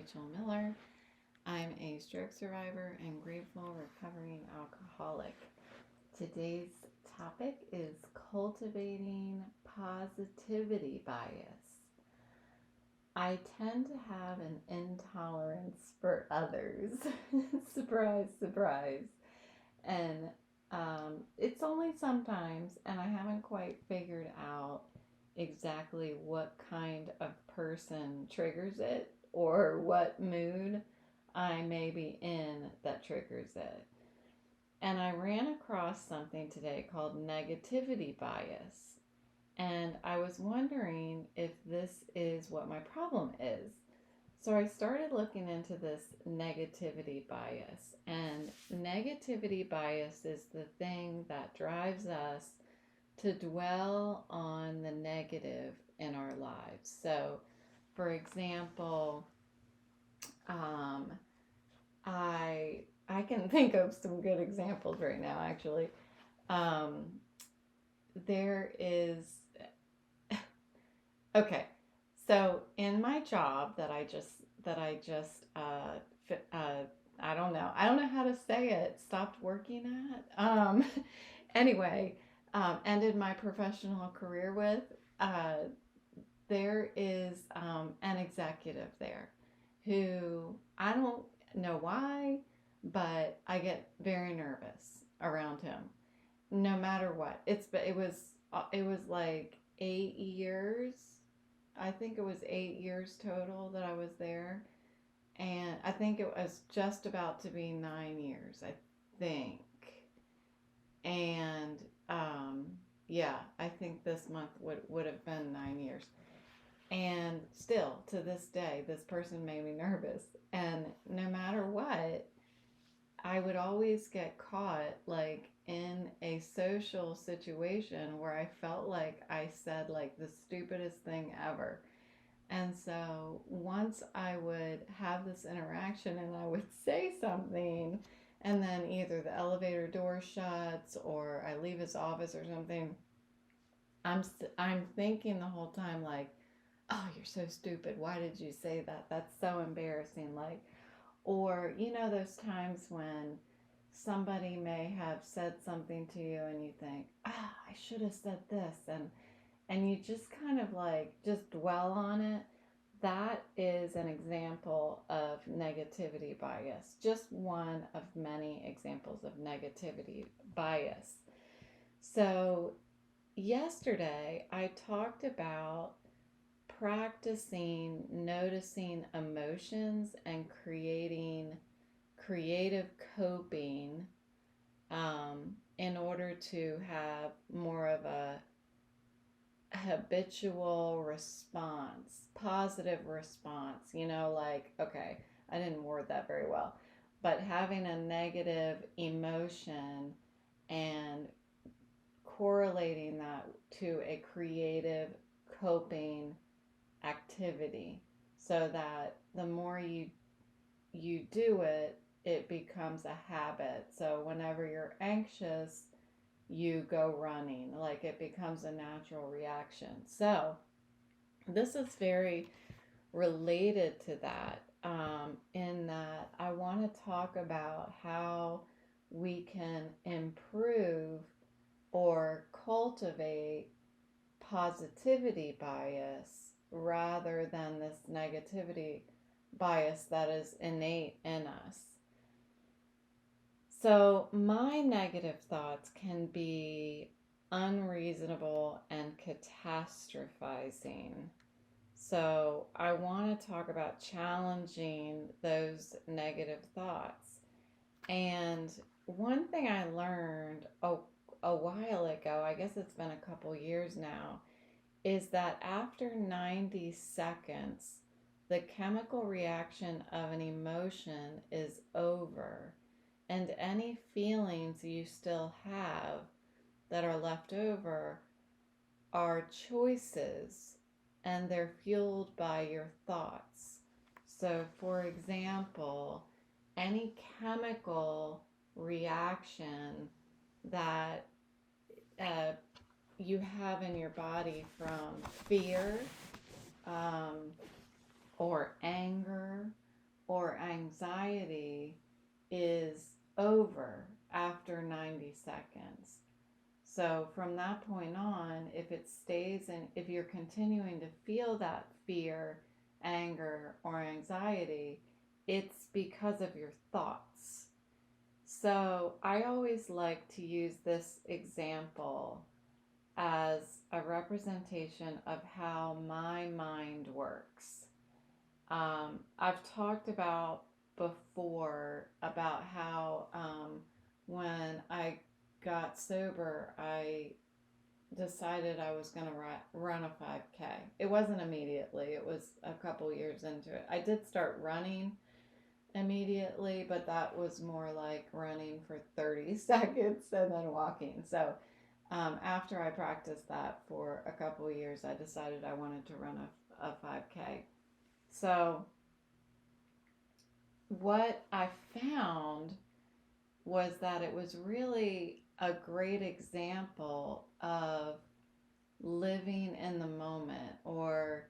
Rachel Miller. I'm a stroke survivor and grateful recovering alcoholic. Today's topic is cultivating positivity bias. I tend to have an intolerance for others. Surprise, surprise. And it's only sometimes, and I haven't quite figured out exactly what kind of person triggers it or what mood I may be in that triggers it. And I ran across something today called negativity bias. And I was wondering if this is what my problem is. So I started looking into this negativity bias. And negativity bias is the thing that drives us to dwell on the negative in our lives. So, for example, um, I can think of some good examples right now. Actually, um, there is okay. So in my job I don't know how to say it. Stopped working at. Anyway, ended my professional career with. Uh, there is an executive there who I don't know why, but I get very nervous around him, no matter what. It was like 8 years. I think it was 8 years total that I was there, and I think it was just about to be 9 years. I think, and yeah, I think this month would have been 9 years. And still, to this day, this person made me nervous. And no matter what, I would always get caught like in a social situation where I felt like I said like the stupidest thing ever. And so once I would have this interaction and I would say something, and then either the elevator door shuts or I leave his office or something, I'm thinking the whole time like, oh, you're so stupid. Why did you say that? That's so embarrassing. Like, or, those times when somebody may have said something to you and you think, I should have said this. And you just kind of like just dwell on it. That is an example of negativity bias. Just one of many examples of negativity bias. So, yesterday I talked about practicing noticing emotions and creating creative coping in order to have more of a habitual response, positive response. Like, okay, I didn't word that very well, but having a negative emotion and correlating that to a creative coping activity, so that the more you do it, it becomes a habit. So whenever you're anxious, you go running, like it becomes a natural reaction. So this is very related to that, in that I want to talk about how we can improve or cultivate positivity bias rather than this negativity bias that is innate in us. So, my negative thoughts can be unreasonable and catastrophizing. So, I want to talk about challenging those negative thoughts. And one thing I learned a while ago, I guess it's been a couple years now, is that after 90 seconds, the chemical reaction of an emotion is over, and any feelings you still have that are left over are choices, and they're fueled by your thoughts. So, for example, any chemical reaction that uh, you have in your body from fear, um, or anger, or anxiety is over after 90 seconds. So from that point on, if it stays in, if you're continuing to feel that fear, anger, or anxiety, it's because of your thoughts. So I always like to use this example as a representation of how my mind works. I've talked about before about how when I got sober, I decided I was going to run a 5K. It wasn't immediately, it was a couple years into it. I did start running immediately, but that was more like running for 30 seconds and then walking. So after I practiced that for a couple years, I decided I wanted to run a 5K. So what I found was that it was really a great example of living in the moment, or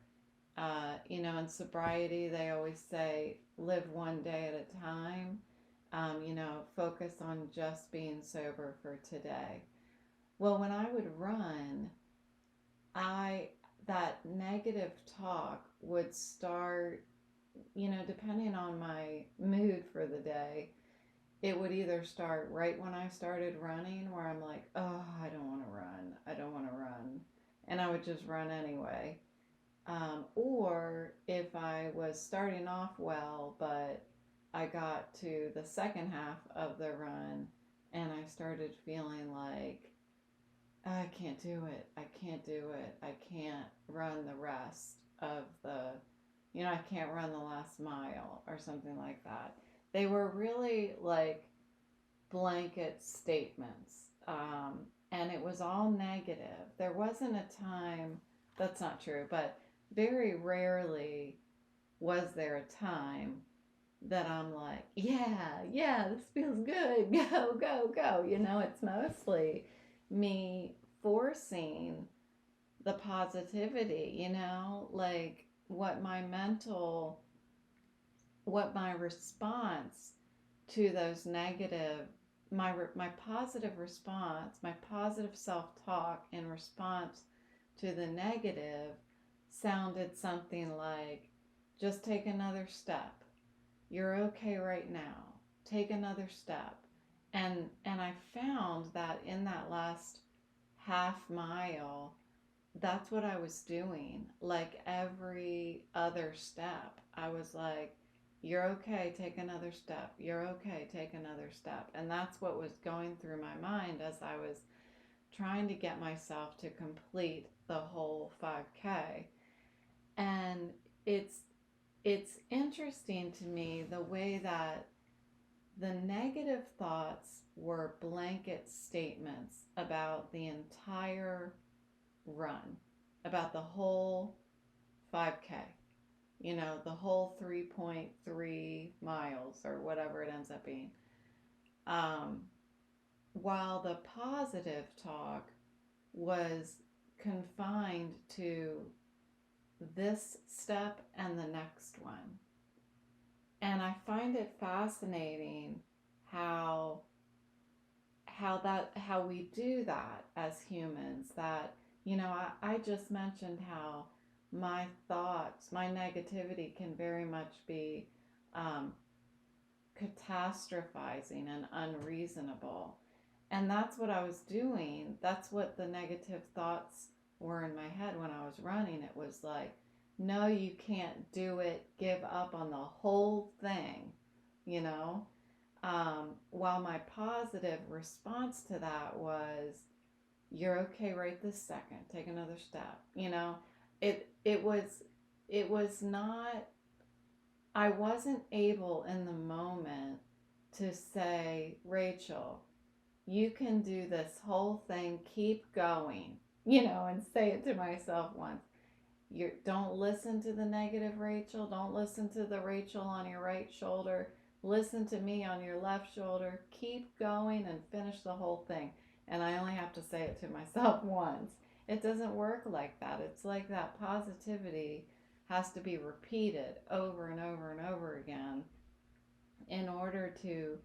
in sobriety they always say live one day at a time. Focus on just being sober for today. Well, when I would run, I that negative talk would start, depending on my mood for the day. It would either start right when I started running, where I'm like, oh, I don't want to run. I don't want to run. And I would just run anyway. Or if I was starting off well, but I got to the second half of the run and I started feeling like, I can't do it. I can't do it. I can't run the rest of I can't run the last mile or something like that. They were really like blanket statements. And it was all negative. There wasn't a time, that's not true, but very rarely was there a time that I'm like, yeah, this feels good. Go, go, go. It's mostly me forcing the positivity, like what my response to those negative, my positive response, my positive self-talk in response to the negative sounded something like, just take another step. You're okay right now. Take another step. And I found that in that last half mile, that's what I was doing. Like every other step, I was like, you're okay, take another step. You're okay, take another step. And that's what was going through my mind as I was trying to get myself to complete the whole 5K. And it's interesting to me the way that the negative thoughts were blanket statements about the entire run, about the whole 5K, the whole 3.3 miles or whatever it ends up being. While the positive talk was confined to this step and the next one. And I find it fascinating how we do that as humans. That I just mentioned how my thoughts, my negativity can very much be catastrophizing and unreasonable. And that's what I was doing. That's what the negative thoughts were in my head when I was running. It was like, no, you can't do it. Give up on the whole thing, you know? While my positive response to that was, you're okay right this second. Take another step. It was not, I wasn't able in the moment to say, Rachel, you can do this whole thing, keep going, and say it to myself once. Don't listen to the negative Rachel. Don't listen to the Rachel on your right shoulder. Listen to me on your left shoulder. Keep going and finish the whole thing. And I only have to say it to myself once. It doesn't work like that. It's like that positivity has to be repeated over and over and over again in order to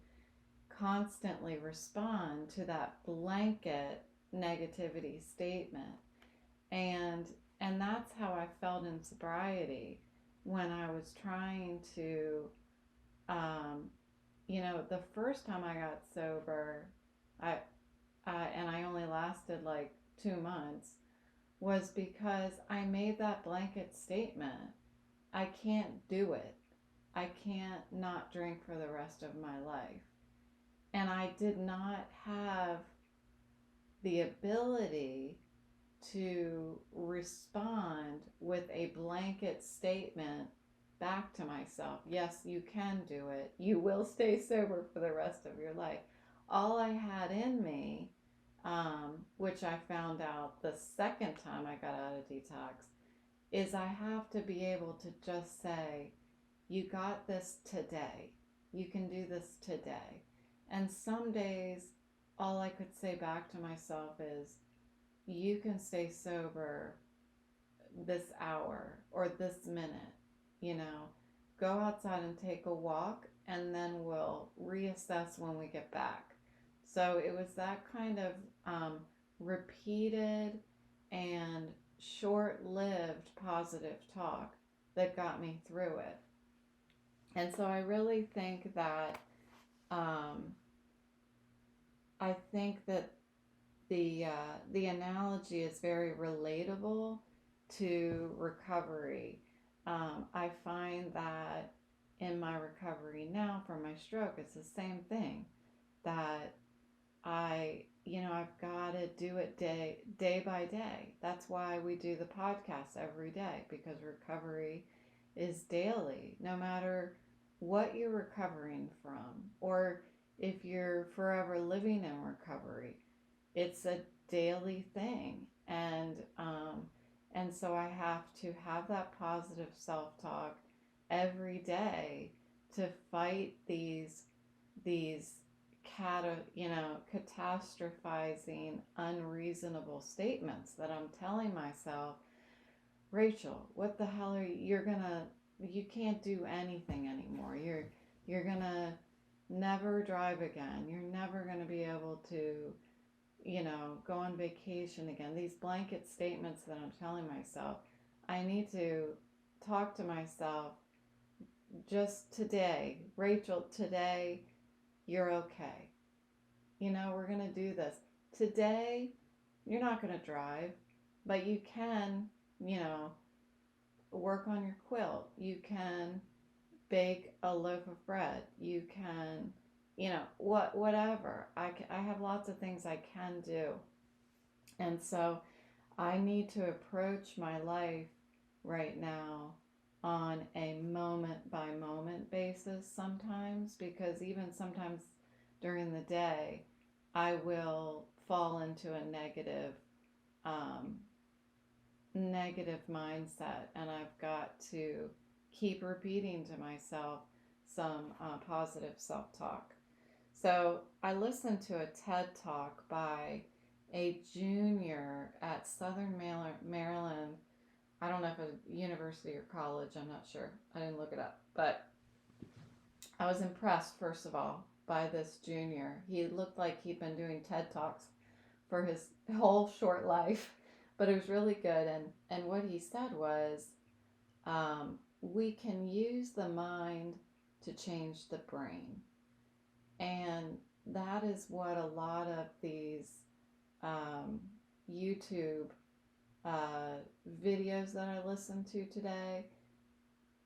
constantly respond to that blanket negativity statement. And and that's how I felt in sobriety when I was trying to the first time I got sober, I and I only lasted like 2 months, was because I made that blanket statement. I can't do it. I can't not drink for the rest of my life. And I did not have the ability to respond with a blanket statement back to myself. Yes, you can do it. You will stay sober for the rest of your life. All I had in me, which I found out the second time I got out of detox, is I have to be able to just say, you got this today. You can do this today. And some days, all I could say back to myself is, you can stay sober this hour or this minute, go outside and take a walk, and then we'll reassess when we get back. So it was that kind of repeated and short-lived positive talk that got me through it. And so I really think that the analogy is very relatable to recovery. I find that in my recovery now from my stroke, it's the same thing, that I've got to do it day by day. That's why we do the podcast every day, because recovery is daily, no matter what you're recovering from, or if you're forever living in recovery. It's a daily thing, and so I have to have that positive self-talk every day to fight these catastrophizing, unreasonable statements that I'm telling myself. Rachel, what the hell are you can't do anything anymore. You're gonna never drive again. You're never gonna be able to go on vacation again. These blanket statements that I'm telling myself, I need to talk to myself just today. Rachel, today, you're okay. We're going to do this. Today, you're not going to drive, but you can, work on your quilt. You can bake a loaf of bread. You can whatever. I have lots of things I can do. And so I need to approach my life right now on a moment by moment basis sometimes, because even sometimes during the day I will fall into a negative mindset, and I've got to keep repeating to myself some positive self-talk. So I listened to a TED Talk by a junior at Southern Maryland. I don't know if it's a university or college, I'm not sure. I didn't look it up. But I was impressed, first of all, by this junior. He looked like he'd been doing TED Talks for his whole short life, but it was really good. And what he said was, we can use the mind to change the brain. And that is what a lot of these YouTube videos that I listened to today,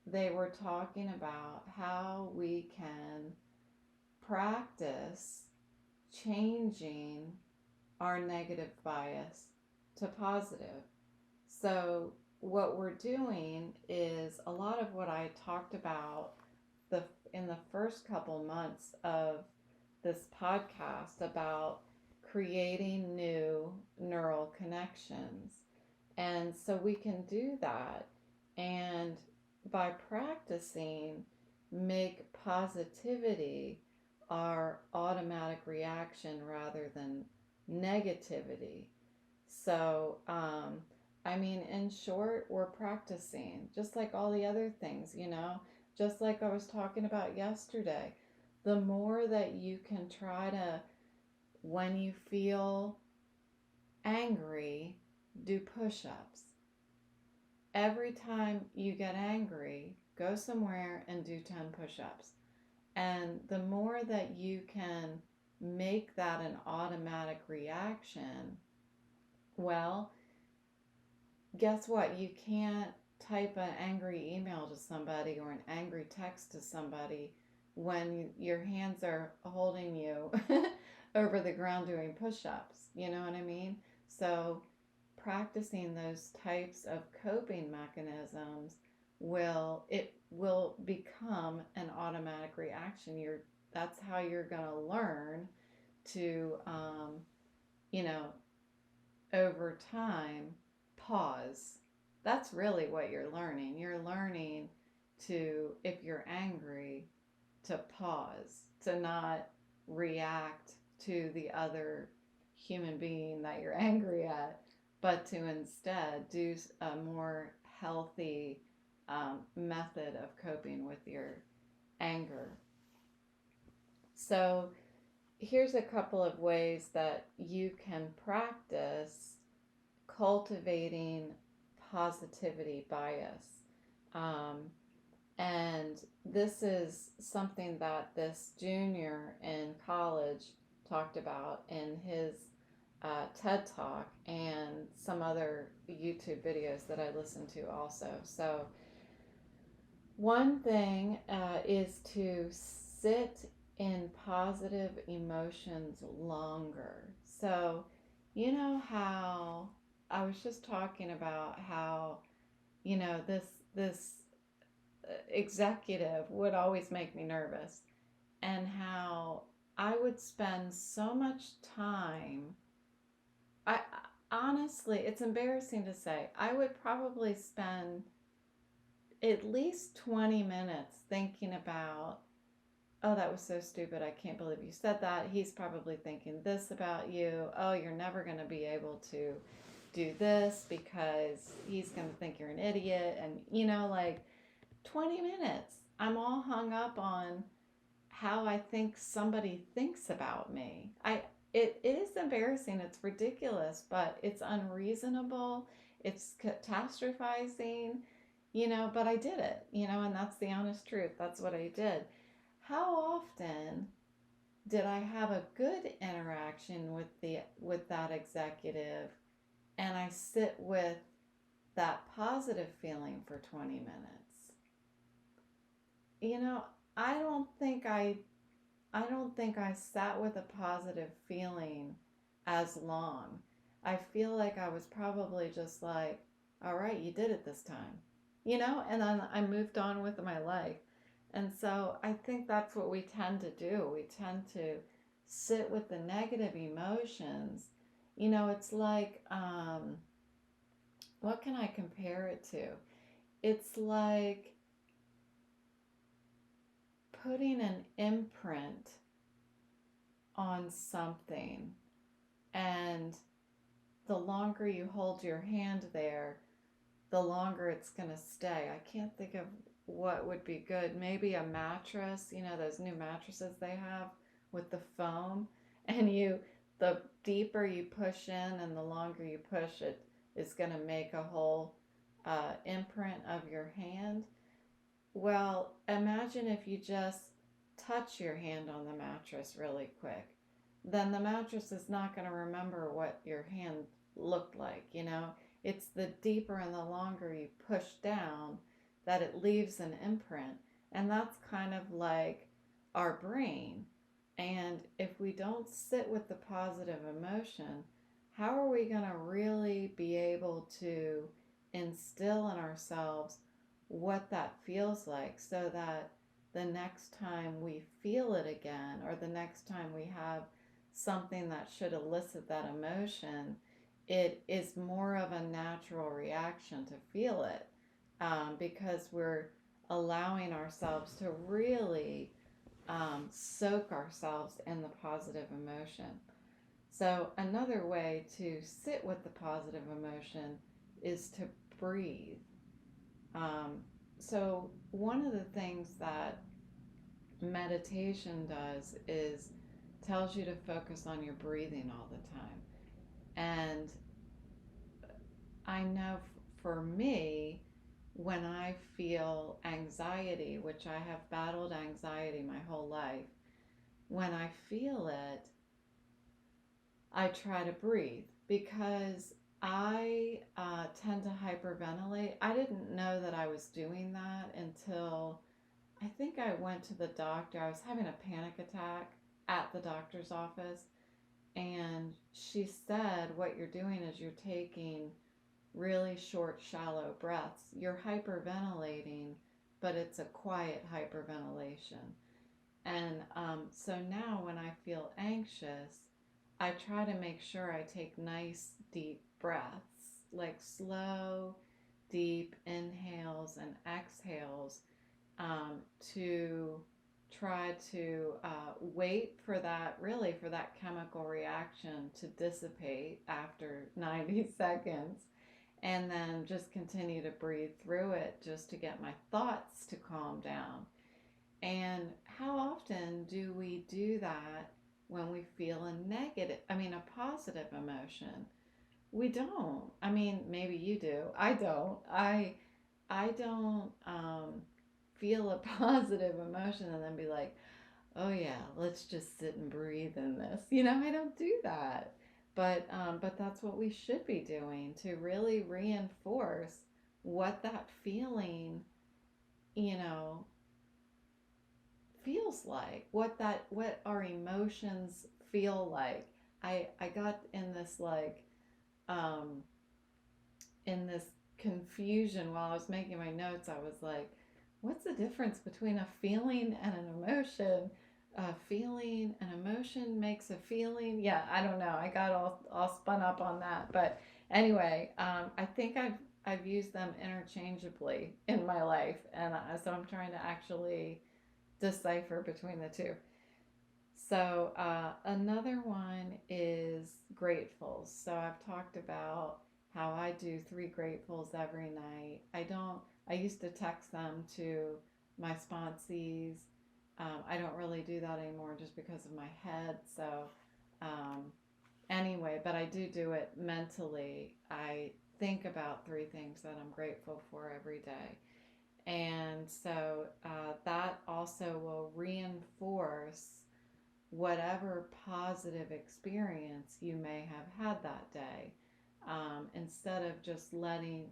they were talking about how we can practice changing our negative bias to positive. So what we're doing is a lot of what I talked about in the first couple months of this podcast about creating new neural connections. And so we can do that, and by practicing, make positivity our automatic reaction rather than negativity. So I mean, in short, we're practicing, just like all the other things, just like I was talking about yesterday. The more that you can try to, when you feel angry, do push ups. Every time you get angry, go somewhere and do 10 push ups. And the more that you can make that an automatic reaction, well, guess what? You can't type an angry email to somebody or an angry text to somebody when your hands are holding you over the ground doing push ups. You know what I mean? So, practicing those types of coping mechanisms will become an automatic reaction. That's how you're going to learn to you know over time pause. That's really what you're learning. You're learning to, if you're angry, to pause, to not react to the other human being that you're angry at, but to instead do a more healthy method of coping with your anger. So, here's a couple of ways that you can practice cultivating positivity bias. Um, and this is something that this junior in college talked about in his TED Talk and some other YouTube videos that I listened to also. So, one thing is to sit in positive emotions longer. So, you know how I was just talking about how, this executive would always make me nervous, and how I would spend so much time. I honestly, it's embarrassing to say, I would probably spend at least 20 minutes thinking about, oh, that was so stupid. I can't believe you said that. He's probably thinking this about you. Oh, you're never going to be able to do this because he's going to think you're an idiot. And, like 20 minutes. I'm all hung up on how I think somebody thinks about me. It is embarrassing. It's ridiculous, but it's unreasonable. It's catastrophizing, but I did it, and that's the honest truth. That's what I did. How often did I have a good interaction with that executive, and I sit with that positive feeling for 20 minutes? You know, I don't think I sat with a positive feeling as long. I feel like I was probably just like, all right, you did it this time. And then I moved on with my life. And so I think that's what we tend to do. We tend to sit with the negative emotions. It's like, what can I compare it to? It's like putting an imprint on something, and the longer you hold your hand there, the longer it's going to stay. I can't think of what would be good. Maybe a mattress, those new mattresses they have with the foam, and the deeper you push in and the longer you push, it is going to make a whole imprint of your hand. Well, imagine if you just touch your hand on the mattress really quick. Then the mattress is not going to remember what your hand looked like. It's the deeper and the longer you push down that it leaves an imprint. And that's kind of like our brain. And if we don't sit with the positive emotion, how are we going to really be able to instill in ourselves what that feels like, so that the next time we feel it again, or the next time we have something that should elicit that emotion, it is more of a natural reaction to feel it, because we're allowing ourselves to really soak ourselves in the positive emotion. So, another way to sit with the positive emotion is to breathe. Um, so, one of the things that meditation does is tells you to focus on your breathing all the time. And I know for me, when I feel anxiety, which I have battled anxiety my whole life, when I feel it, I try to breathe because I tend to hyperventilate. I didn't know that I was doing that until I think I went to the doctor. I was having a panic attack at the doctor's office, and she said, what you're doing is you're taking really short, shallow breaths. You're hyperventilating, but it's a quiet hyperventilation. And so now when I feel anxious, I try to make sure I take nice, deep breaths, like slow, deep inhales and exhales, to try to wait for that, really, for that chemical reaction to dissipate after 90 seconds, and then just continue to breathe through it just to get my thoughts to calm down. And how often do we do that when we feel a positive emotion? We don't. I mean, maybe you do. I don't. I don't feel a positive emotion and then be like, oh yeah, let's just sit and breathe in this. I don't do that. But that's what we should be doing to really reinforce what that feeling, you know, feels like, what our emotions feel like. I got in this um in this confusion while I was making my notes. I was like, what's the difference between a feeling and an emotion? A feeling, an emotion makes a feeling. Yeah, I don't know. I got all spun up on that. But anyway, I think I've used them interchangeably in my life, and so I'm trying to actually decipher between the two. So another one is gratefuls. So I've talked about how I do three gratefuls every night. I used to text them to my sponsees. I don't really do that anymore just because of my head. So um, anyway, but I do it mentally. I think about three things that I'm grateful for every day. And so that also will reinforce whatever positive experience you may have had that day. Instead of just letting,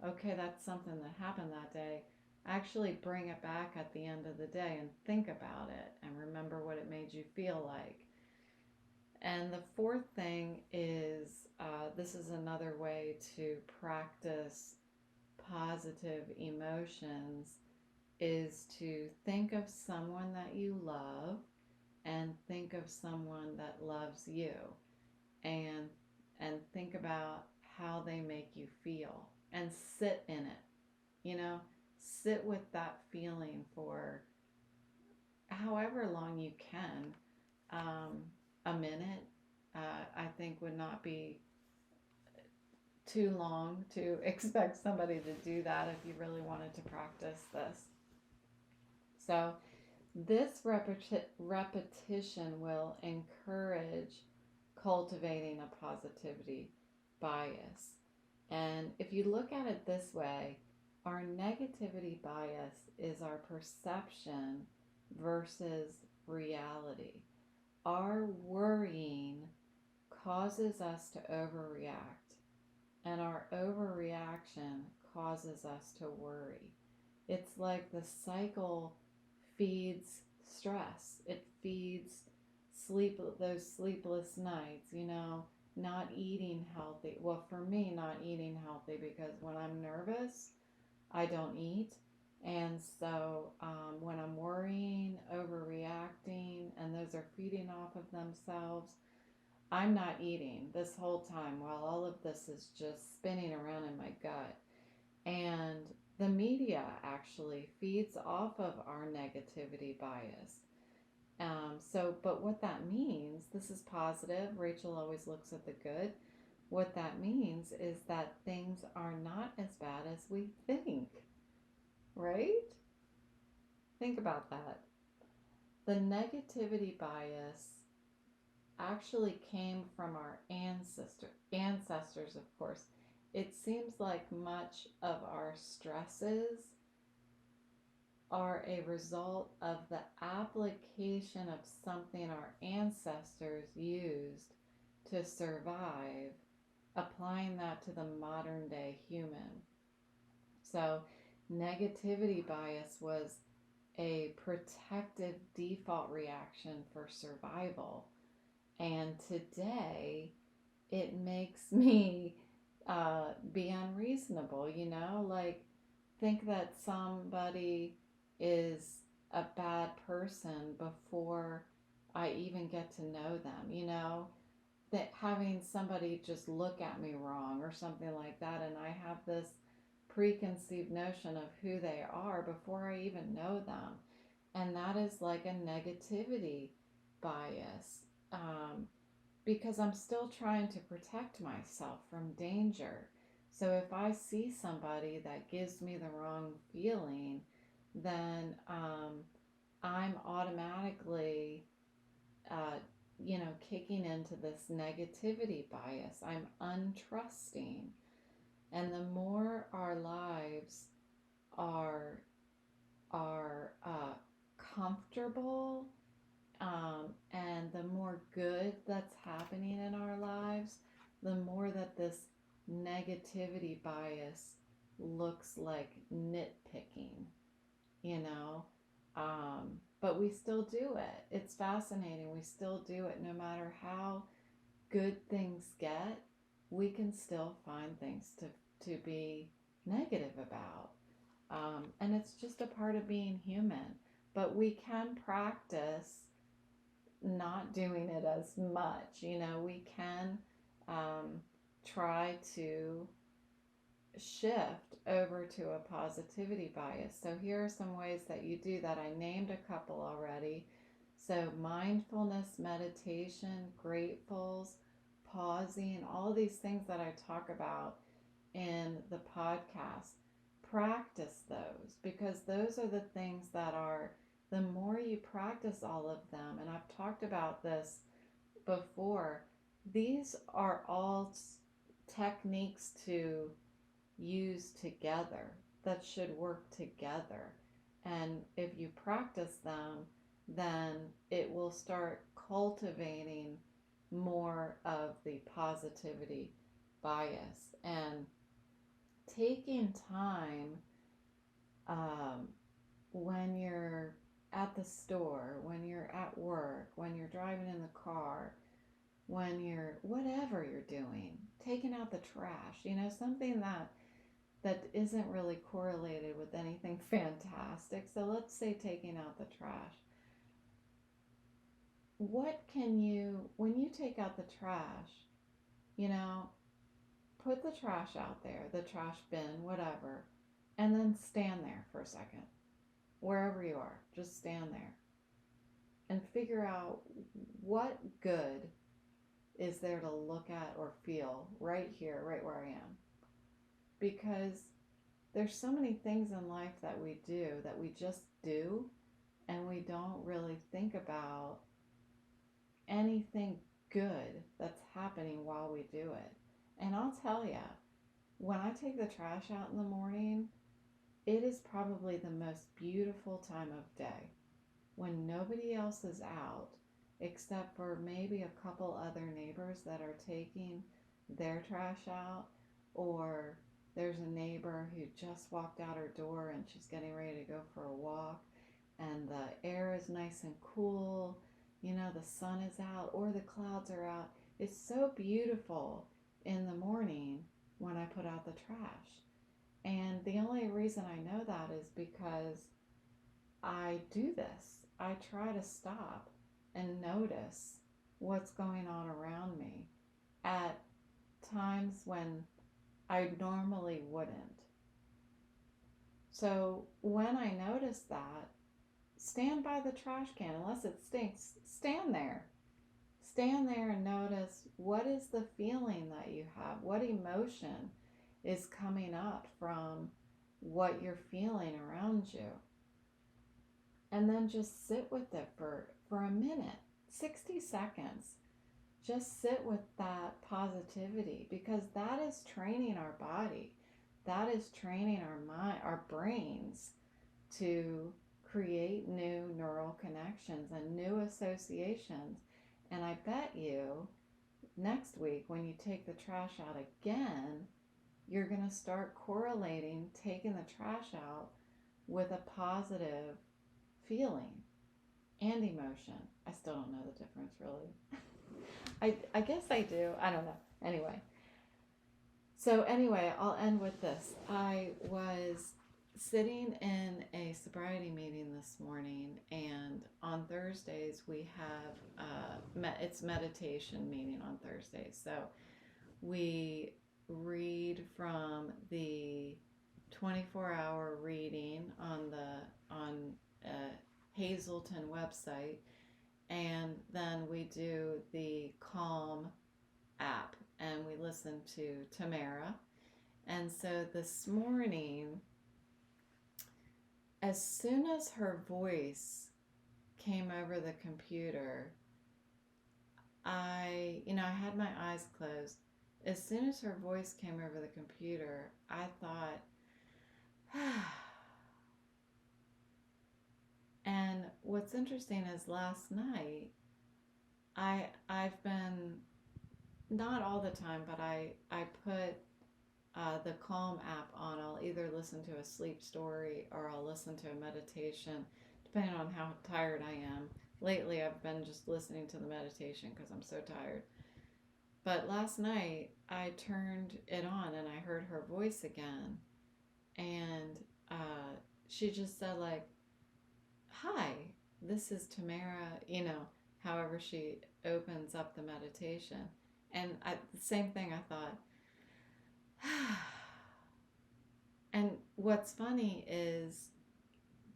okay, that's something that happened that day, actually bring it back at the end of the day and think about it and remember what it made you feel like. And the fourth thing is this is another way to practice positive emotions, is to think of someone that you love and think of someone that loves you, and think about how they make you feel and sit in it. Sit with that feeling for however long you can. A minute, I think, would not be too long to expect somebody to do that if you really wanted to practice this. So this repetition will encourage cultivating a positivity bias. And if you look at it this way, our negativity bias is our perception versus reality. Our worrying causes us to overreact, and our overreaction causes us to worry. It's like the cycle feeds stress. It feeds those sleepless nights, not eating healthy. Well, for me, not eating healthy, because when I'm nervous, I don't eat. And so when I'm worrying, overreacting, and those are feeding off of themselves, I'm not eating this whole time while all of this is just spinning around in my gut. And the media actually feeds off of our negativity bias. But what that means, this is positive. Rachel always looks at the good. what that means is that things are not as bad as we think, right? Think about that. The negativity bias actually came from our ancestors, of course. It seems like much of our stresses are a result of the application of something our ancestors used to survive, applying that to the modern day human. So, negativity bias was a protective default reaction for survival. And today, it makes me be unreasonable, like think that somebody is a bad person before I even get to know them, that having somebody just look at me wrong or something like that, and I have this preconceived notion of who they are before I even know them. And that is like a negativity bias, because I'm still trying to protect myself from danger. So if I see somebody that gives me the wrong feeling, then I'm automatically, uh, kicking into this negativity bias. I'm untrusting. And the more our lives are comfortable, and the more good that's happening in our lives, the more that this negativity bias looks like nitpicking, you know. But we still do it. It's fascinating. We still do it no matter how good things get. We can still find things to be negative about. And it's just a part of being human. But we can practice not doing it as much. We can try to shift over to a positivity bias. So here are some ways that you do that. I named a couple already. So mindfulness, meditation, gratefuls, pausing, all these things that I talk about in the podcast. Practice those, because those are the things that are, the more you practice all of them, and I've talked about this before, these are all techniques to use together that should work together. And if you practice them, then it will start cultivating more of the positivity bias. And taking time, um, when you're at the store, when you're at work, when you're driving in the car, when you're whatever you're doing, taking out the trash, something that isn't really correlated with anything fantastic. So let's say taking out the trash. What can you, when you take out the trash, put the trash out there, the trash bin, whatever, and then stand there for a second, wherever you are, just stand there and figure out what good is there to look at or feel right here, right where I am. Because there's so many things in life that we do that we just do, and we don't really think about anything good that's happening while we do it. And I'll tell you, when I take the trash out in the morning, it is probably the most beautiful time of day when nobody else is out except for maybe a couple other neighbors that are taking their trash out, or there's a neighbor who just walked out her door and she's getting ready to go for a walk, and the air is nice and cool, the sun is out or the clouds are out. It's so beautiful in the morning when I put out the trash. And the only reason I know that is because I do this. I try to stop and notice what's going on around me at times when I normally wouldn't. So when I notice that, stand by the trash can. Unless it stinks, stand there. stand there and notice, what is the feeling that you have? What emotion is coming up from what you're feeling around you? And then just sit with it for a minute, 60 seconds. Just sit with that positivity, because that is training our body. That is training our mind, our brains, to create new neural connections and new associations. And I bet you next week, when you take the trash out again, you're going to start correlating taking the trash out with a positive feeling and emotion. I still don't know the difference, really. I guess I do. I don't know. Anyway, I'll end with this. I was sitting in a sobriety meeting this morning, and on Thursdays we have it's meditation meeting on Thursdays. So we read from the 24-hour reading on Hazelton website, and then we do the Calm app, and we listen to Tamara. And so this morning, as soon as her voice came over the computer, I had my eyes closed. As soon as her voice came over the computer, I thought, and what's interesting is last night, I've been, not all the time, but I put the Calm app on. I'll either listen to a sleep story or I'll listen to a meditation, depending on how tired I am. Lately, I've been just listening to the meditation because I'm so tired. But last night, I turned it on and I heard her voice again. And she just said, like, "Hi, this is Tamara," however she opens up the meditation. And the same thing, I thought. And what's funny is,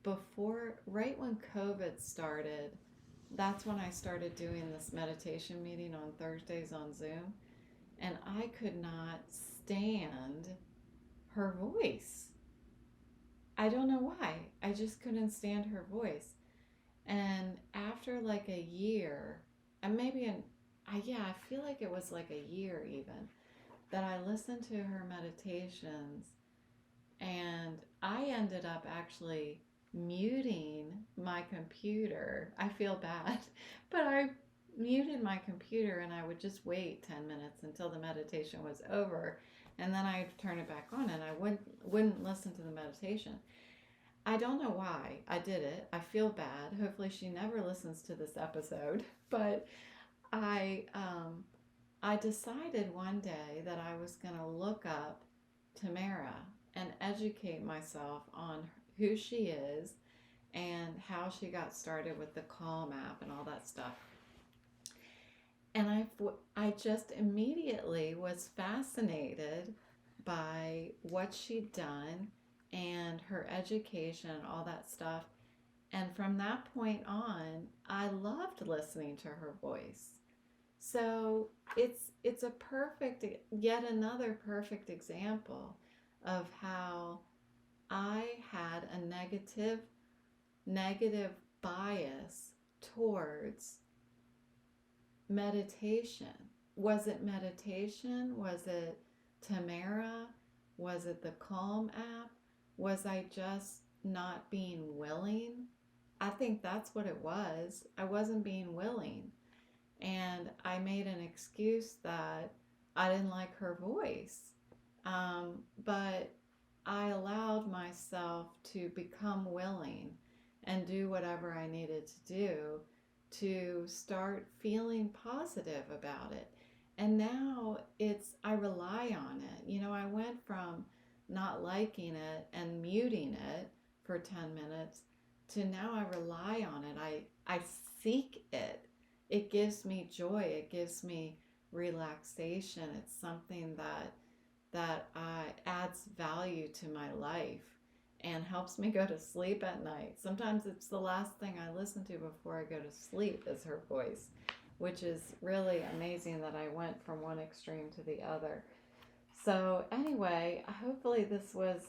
right when COVID started, that's when I started doing this meditation meeting on Thursdays on Zoom, and I could not stand her voice. I don't know why. I just couldn't stand her voice. And after like a year, and I feel like it was like a year even, that I listened to her meditations, and I ended up actually muting my computer. I feel bad, but I muted my computer and I would just wait 10 minutes until the meditation was over, and then I'd turn it back on and I wouldn't listen to the meditation. I don't know why I did it. I feel bad. Hopefully she never listens to this episode, but I decided one day that I was going to look up Tamara and educate myself on who she is and how she got started with the Calm app and all that stuff. And I just immediately was fascinated by what she'd done and her education and all that stuff. And from that point on, I loved listening to her voice. So it's a yet another perfect example of how I had a negative bias towards meditation. Was it meditation? Was it Tamara? Was it the Calm app? Was I just not being willing? I think that's what it was. I wasn't being willing. And I made an excuse that I didn't like her voice. But I allowed myself to become willing and do whatever I needed to do to start feeling positive about it. And now I rely on it. I went from not liking it and muting it for 10 minutes to now I rely on it. I seek it. It gives me joy. It gives me relaxation. It's something that adds value to my life and helps me go to sleep at night. Sometimes it's the last thing I listen to before I go to sleep is her voice. which is really amazing that I went from one extreme to the other. So, anyway, hopefully this was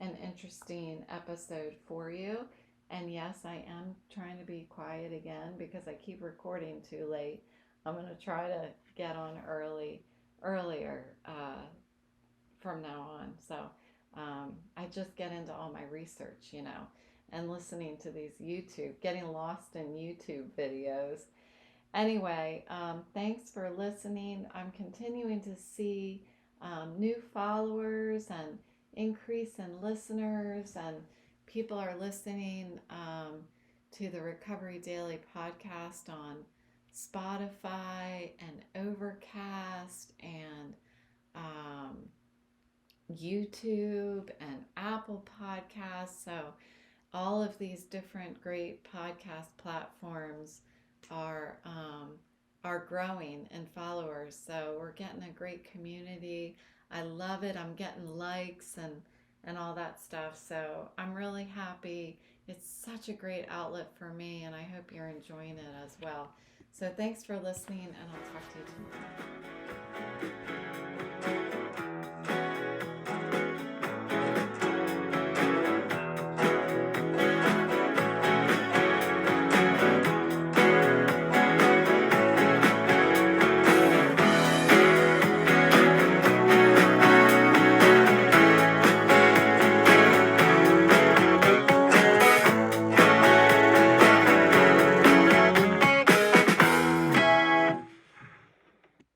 an interesting episode for you. And yes, I am trying to be quiet again because I keep recording too late. I'm going to try to get on earlier from now on. So, I just get into all my research, and listening to these getting lost in YouTube videos. Anyway, thanks for listening. I'm continuing to see new followers and increase in listeners, and people are listening to the Recovery Daily podcast on Spotify and Overcast and YouTube and Apple Podcasts. So all of these different great podcast platforms are growing in followers. So we're getting a great community. I love it. I'm getting likes and all that stuff. So I'm really happy. It's such a great outlet for me, and I hope you're enjoying it as well. So thanks for listening, and I'll talk to you tomorrow.